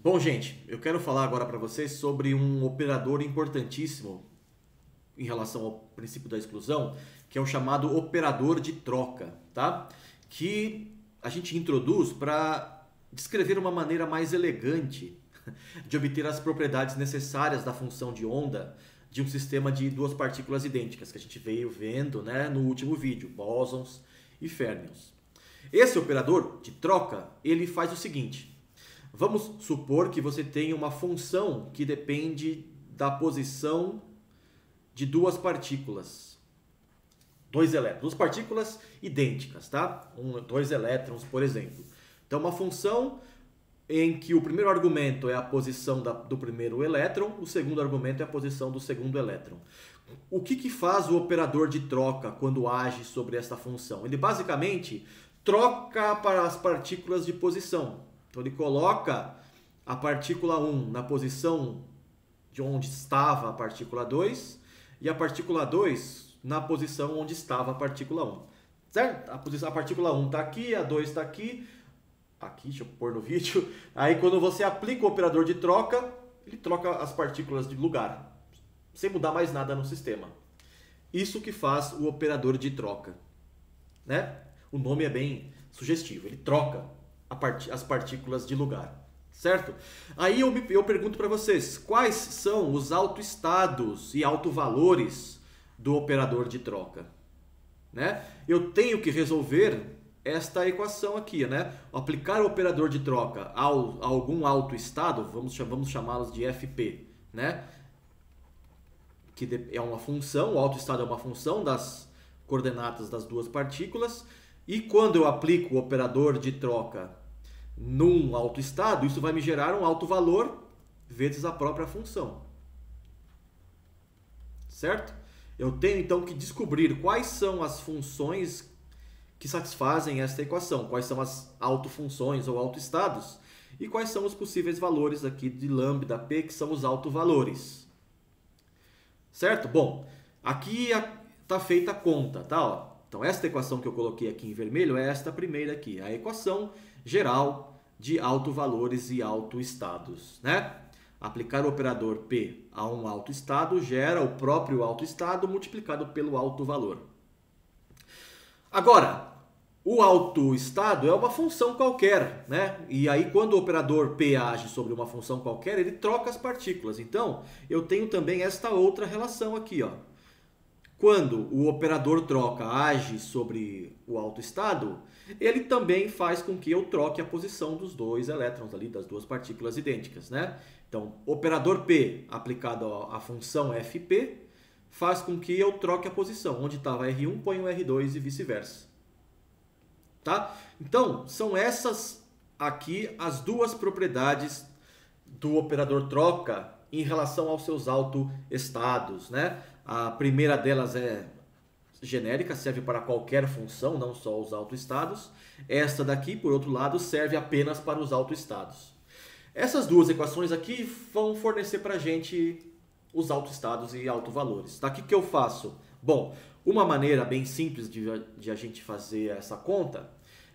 Bom, gente, eu quero falar agora para vocês sobre um operador importantíssimo em relação ao princípio da exclusão, que é o chamado operador de troca, tá? Que a gente introduz para descrever uma maneira mais elegante de obter as propriedades necessárias da função de onda de um sistema de duas partículas idênticas, que a gente veio vendo, né, no último vídeo, bósons e férmions. Esse operador de troca, ele faz o seguinte: vamos supor que você tem uma função que depende da posição de duas partículas. Dois elétrons, duas partículas idênticas, tá? Dois elétrons, por exemplo. Então, uma função em que o primeiro argumento é a posição do primeiro elétron, o segundo argumento é a posição do segundo elétron. O que faz o operador de troca quando age sobre essa função? Ele basicamente troca para as partículas de posição. Então ele coloca a partícula 1 na posição de onde estava a partícula 2 e a partícula 2 na posição onde estava a partícula 1. Certo? A partícula 1 está aqui, a 2 está aqui. Aqui, deixa eu pôr no vídeo. Aí quando você aplica o operador de troca, ele troca as partículas de lugar, sem mudar mais nada no sistema. Isso que faz o operador de troca, né? O nome é bem sugestivo, ele troca as partículas de lugar, certo? Aí eu pergunto para vocês, quais são os autoestados e autovalores do operador de troca, né? Eu tenho que resolver esta equação aqui, né? Aplicar o operador de troca a algum autoestado, vamos chamá-los de FP, né? Que é uma função, o autoestado é uma função das coordenadas das duas partículas, e quando eu aplico o operador de troca num autoestado, isso vai me gerar um autovalor vezes a própria função. Certo? Eu tenho então que descobrir quais são as funções que satisfazem esta equação, quais são as autofunções ou autoestados e quais são os possíveis valores aqui de lambda p, que são os autovalores. Certo? Bom, aqui está feita a conta, tá? Ó. Então, esta equação que eu coloquei aqui em vermelho é esta primeira aqui, a equação geral de autovalores e autoestados, né? Aplicar o operador P a um autoestado gera o próprio autoestado multiplicado pelo autovalor. Agora, o autoestado é uma função qualquer, né? E aí, quando o operador P age sobre uma função qualquer, ele troca as partículas. Então, eu tenho também esta outra relação aqui, ó. Quando o operador troca age sobre o autoestado, ele também faz com que eu troque a posição dos dois elétrons ali, das duas partículas idênticas, né? Então, operador P aplicado à função FP faz com que eu troque a posição. Onde estava R1, ponho R2 e vice-versa. Tá? Então, são essas aqui as duas propriedades do operador troca em relação aos seus autoestados, né? A primeira delas é genérica, serve para qualquer função, não só os autoestados. Esta daqui, por outro lado, serve apenas para os autoestados. Essas duas equações aqui vão fornecer para a gente os autoestados e autovalores. Tá? O que eu faço? Bom, uma maneira bem simples de a gente fazer essa conta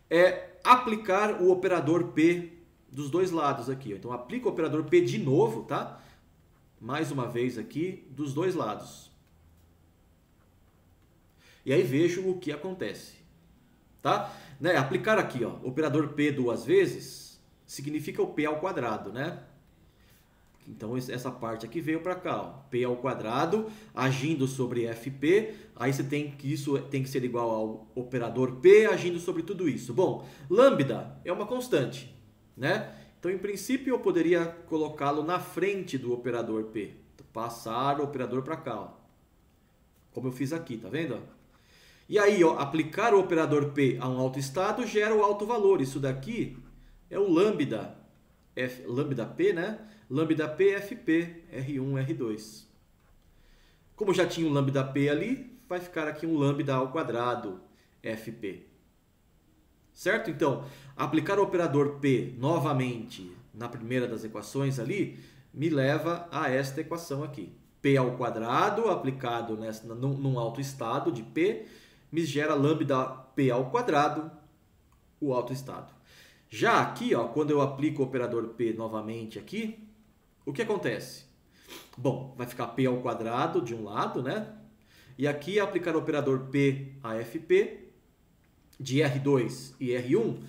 é aplicar o operador P dos dois lados aqui. Então, aplico o operador P de novo, tá? Mais uma vez aqui, dos dois lados. E aí vejo o que acontece. Tá? Né? Aplicar aqui, ó, operador P duas vezes significa o P ao quadrado, né? Então, essa parte aqui veio para cá, ó. P ao quadrado, agindo sobre FP, aí você tem que isso tem que ser igual ao operador P agindo sobre tudo isso. Bom, lambda é uma constante, né? Então, em princípio, eu poderia colocá-lo na frente do operador P. Passar o operador para cá, ó. Como eu fiz aqui, tá vendo? E aí, ó, aplicar o operador P a um autoestado gera o autovalor. Isso daqui é o lambda, lambda P, né? Lambda P, FP, R1, R2. Como já tinha um lambda P ali, vai ficar aqui um lambda ao quadrado, FP. Certo? Então, aplicar o operador P novamente na primeira das equações ali, me leva a esta equação aqui. P ao quadrado aplicado num autoestado de P, me gera lambda P ao quadrado, o autoestado. Já aqui, ó, quando eu aplico o operador P novamente aqui, o que acontece? Bom, vai ficar P ao quadrado de um lado, né? E aqui, aplicar o operador P a FP, de R2 e R1,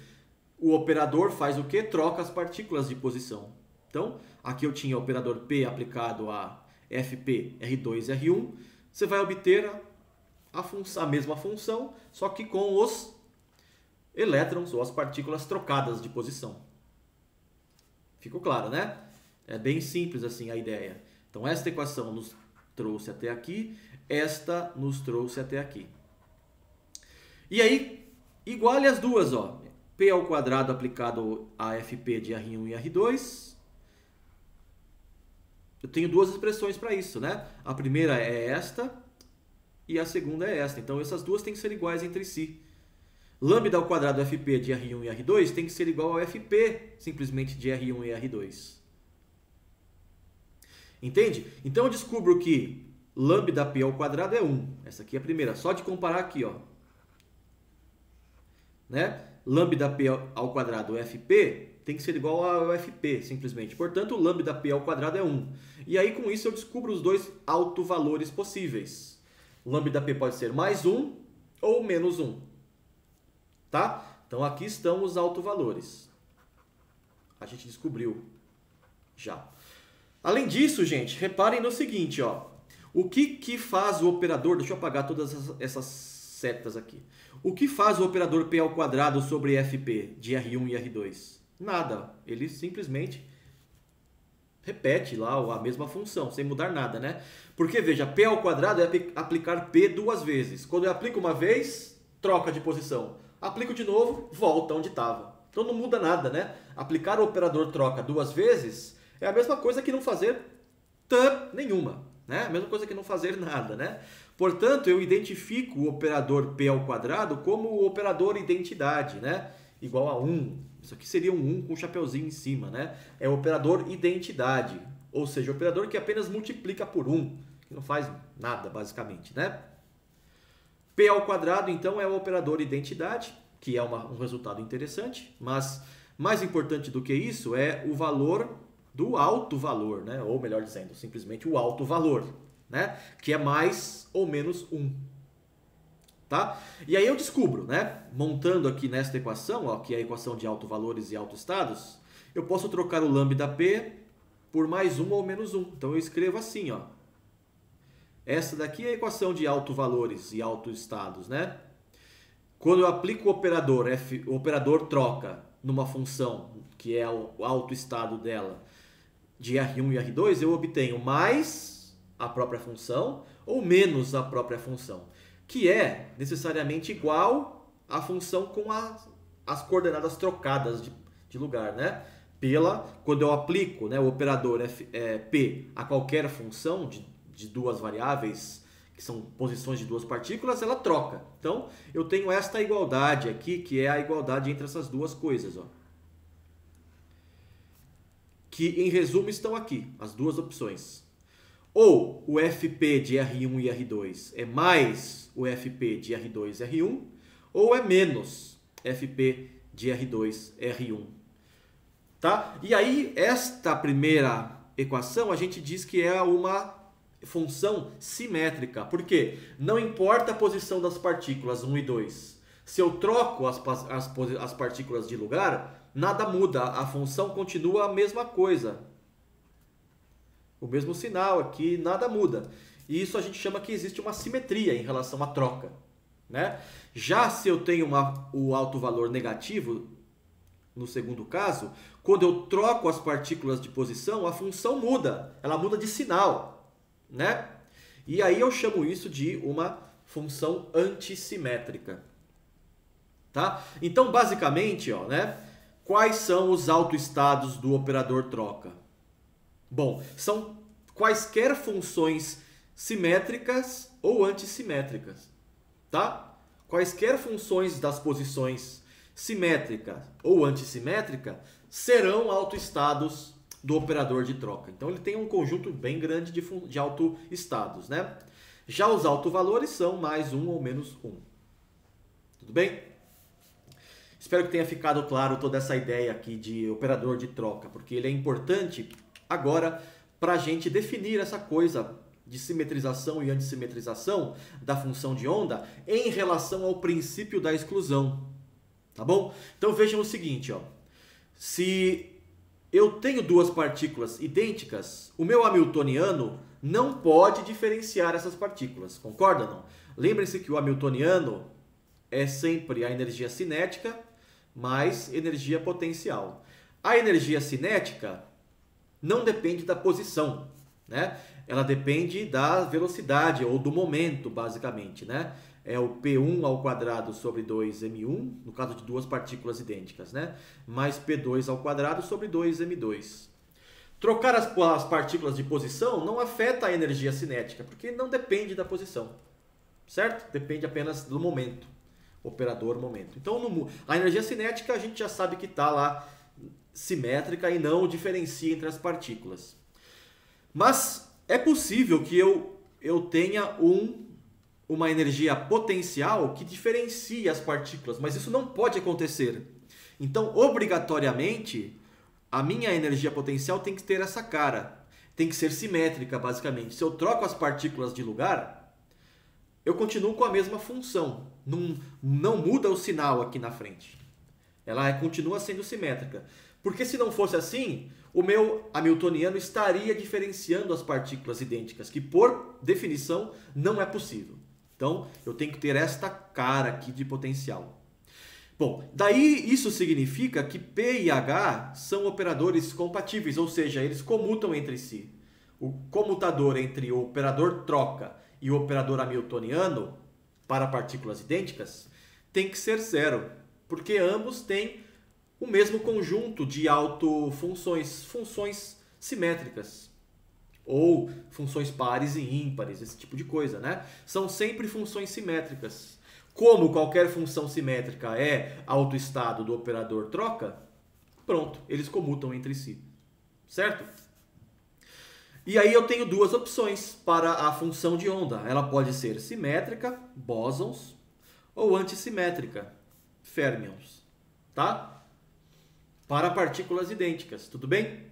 o operador faz o quê? Troca as partículas de posição. Então, aqui eu tinha o operador P aplicado a FP, R2 e R1. Você vai obter a mesma função, só que com os elétrons ou as partículas trocadas de posição. Ficou claro, né? É bem simples assim a ideia. Então, esta equação nos trouxe até aqui, esta nos trouxe até aqui. E aí, iguale as duas, ó. P ao quadrado aplicado a FP de R1 e R2. Eu tenho duas expressões para isso, né? A primeira é esta e a segunda é esta. Então, essas duas têm que ser iguais entre si. Lambda ao quadrado FP de R1 e R2 tem que ser igual ao FP simplesmente de R1 e R2. Entende? Então, eu descubro que lambda P ao quadrado é 1. Essa aqui é a primeira. Só de comparar aqui, ó. Né? Lambda P ao quadrado FP tem que ser igual ao FP, simplesmente. Portanto, lambda P ao quadrado é 1. E aí, com isso, eu descubro os dois autovalores possíveis. Lambda P pode ser mais 1 ou menos 1. Tá? Então, aqui estão os autovalores. A gente descobriu já. Além disso, gente, reparem no seguinte, ó. O que faz o operador... Deixa eu apagar todas essas setas aqui. O que faz o operador P ao quadrado sobre FP de R1 e R2? Nada. Ele simplesmente repete lá a mesma função, sem mudar nada, né? Porque, veja, P ao quadrado é aplicar P duas vezes. Quando eu aplico uma vez, troca de posição. Aplico de novo, volta onde estava. Então não muda nada, né? Aplicar o operador troca duas vezes é a mesma coisa que não fazer nenhuma, né? A mesma coisa que não fazer nada, né? Portanto, eu identifico o operador P ao quadrado como o operador identidade, né? Igual a 1. Isso aqui seria um 1 com um chapeuzinho em cima, né? É o operador identidade, ou seja, o operador que apenas multiplica por 1, que não faz nada, basicamente, né? P ao quadrado, então, é o operador identidade, que é um resultado interessante, mas mais importante do que isso é o valor do alto valor, né? Ou melhor dizendo, simplesmente o alto valor, né? Que é mais ou menos 1. Tá? E aí eu descubro, né? Montando aqui nesta equação, ó, que é a equação de autovalores e autoestados, eu posso trocar o lambda P por mais 1 ou menos 1. Então eu escrevo assim, ó. Essa daqui é a equação de autovalores e autoestados, né? Quando eu aplico o operador troca numa função, que é o autoestado dela, de R1 e R2, eu obtenho mais a própria função ou menos a própria função, que é necessariamente igual à função com as coordenadas trocadas de lugar, né? Quando eu aplico, né, o operador P a qualquer função de duas variáveis, que são posições de duas partículas, ela troca. Então, eu tenho esta igualdade aqui, que é a igualdade entre essas duas coisas, ó. Que, em resumo, estão aqui, as duas opções. Ou o FP de R1 e R2 é mais o FP de R2 e R1, ou é menos FP de R2 e R1. Tá? E aí, esta primeira equação, a gente diz que é uma função simétrica. Por quê? Não importa a posição das partículas 1 e 2. Se eu troco as partículas de lugar, nada muda. A função continua a mesma coisa. O mesmo sinal aqui, nada muda. E isso a gente chama que existe uma simetria em relação à troca, né? Já se eu tenho o alto valor negativo, no segundo caso, quando eu troco as partículas de posição, a função muda. Ela muda de sinal, né? E aí eu chamo isso de uma função antissimétrica. Tá? Então, basicamente, ó, né? Quais são os autoestados do operador troca? Bom, são quaisquer funções simétricas ou antissimétricas, tá? Quaisquer funções das posições simétrica ou antissimétrica serão autoestados do operador de troca. Então, ele tem um conjunto bem grande de autoestados, né? Já os autovalores são mais 1 ou menos 1. Tudo bem? Espero que tenha ficado claro toda essa ideia aqui de operador de troca, porque ele é importante agora para a gente definir essa coisa de simetrização e antissimetrização da função de onda em relação ao princípio da exclusão. Tá bom? Então vejam o seguinte, ó. Se eu tenho duas partículas idênticas, o meu hamiltoniano não pode diferenciar essas partículas. Concorda ou não? Lembrem-se que o hamiltoniano é sempre a energia cinética mais energia potencial. A energia cinética não depende da posição, né? Ela depende da velocidade ou do momento, basicamente, né? É o P1 ao quadrado sobre 2m1, no caso de duas partículas idênticas, né? Mais P2 ao quadrado sobre 2m2. Trocar as partículas de posição não afeta a energia cinética, porque não depende da posição, certo? Depende apenas do momento, operador momento. Então, a energia cinética a gente já sabe que está lá simétrica e não diferencia entre as partículas. Mas é possível que eu tenha uma energia potencial que diferencie as partículas, mas isso não pode acontecer. Então, obrigatoriamente, a minha energia potencial tem que ter essa cara. Tem que ser simétrica, basicamente. Se eu troco as partículas de lugar, eu continuo com a mesma função. Não muda o sinal aqui na frente. Ela continua sendo simétrica. Porque se não fosse assim, o meu hamiltoniano estaria diferenciando as partículas idênticas, que por definição não é possível. Então, eu tenho que ter esta cara aqui de potencial. Bom, daí isso significa que P e H são operadores compatíveis, ou seja, eles comutam entre si. O comutador entre o operador troca e o operador hamiltoniano para partículas idênticas tem que ser zero, porque ambos têm o mesmo conjunto de autofunções, funções simétricas, ou funções pares e ímpares, esse tipo de coisa, né? São sempre funções simétricas. Como qualquer função simétrica é autoestado do operador troca, pronto, eles comutam entre si, certo? E aí eu tenho duas opções para a função de onda. Ela pode ser simétrica, bósons, ou antissimétrica, férmions, tá? Para partículas idênticas, tudo bem?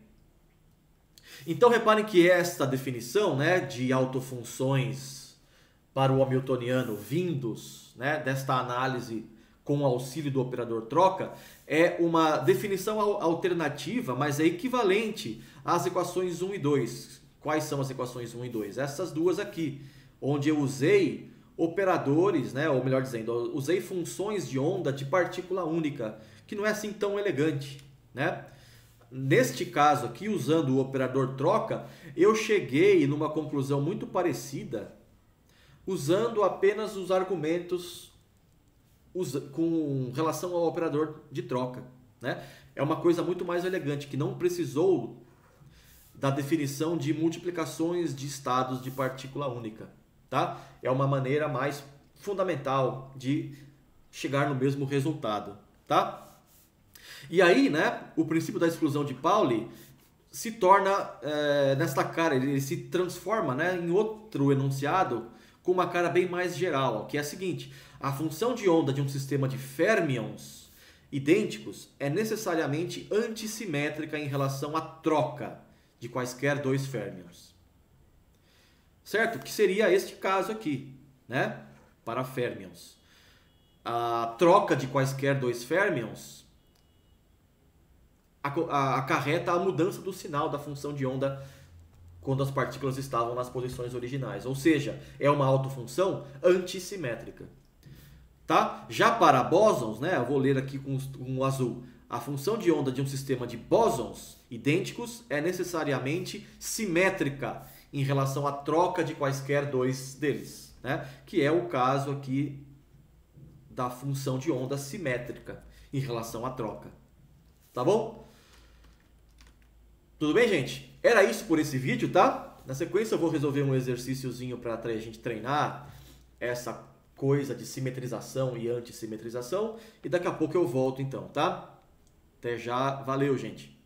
Então reparem que esta definição, né, de autofunções para o hamiltoniano vindos, né, desta análise com o auxílio do operador troca, é uma definição alternativa, mas é equivalente às equações 1 e 2. Quais são as equações 1 e 2? Essas duas aqui, onde eu usei operadores, né, ou melhor dizendo, eu usei funções de onda de partícula única, que não é assim tão elegante, né? Neste caso aqui, usando o operador troca, eu cheguei numa conclusão muito parecida, usando apenas os argumentos com relação ao operador de troca, né? É uma coisa muito mais elegante, que não precisou da definição de multiplicações de estados de partícula única, tá? É uma maneira mais fundamental de chegar no mesmo resultado, tá? E aí, né, o princípio da exclusão de Pauli se torna, nesta cara, ele se transforma, né, em outro enunciado com uma cara bem mais geral, que é a seguinte: a função de onda de um sistema de férmions idênticos é necessariamente antissimétrica em relação à troca de quaisquer dois férmions. Certo? Que seria este caso aqui, né, para férmions. A troca de quaisquer dois férmions acarreta a mudança do sinal da função de onda quando as partículas estavam nas posições originais. Ou seja, é uma autofunção antissimétrica. Tá? Já para bósons, né, eu vou ler aqui com o azul. A função de onda de um sistema de bósons idênticos é necessariamente simétrica em relação à troca de quaisquer dois deles, né? Que é o caso aqui da função de onda simétrica em relação à troca. Tá bom? Tudo bem, gente? Era isso por esse vídeo, tá? Na sequência eu vou resolver um exercíciozinho para a gente treinar essa coisa de simetrização e antissimetrização. E daqui a pouco eu volto então, tá? Até já. Valeu, gente!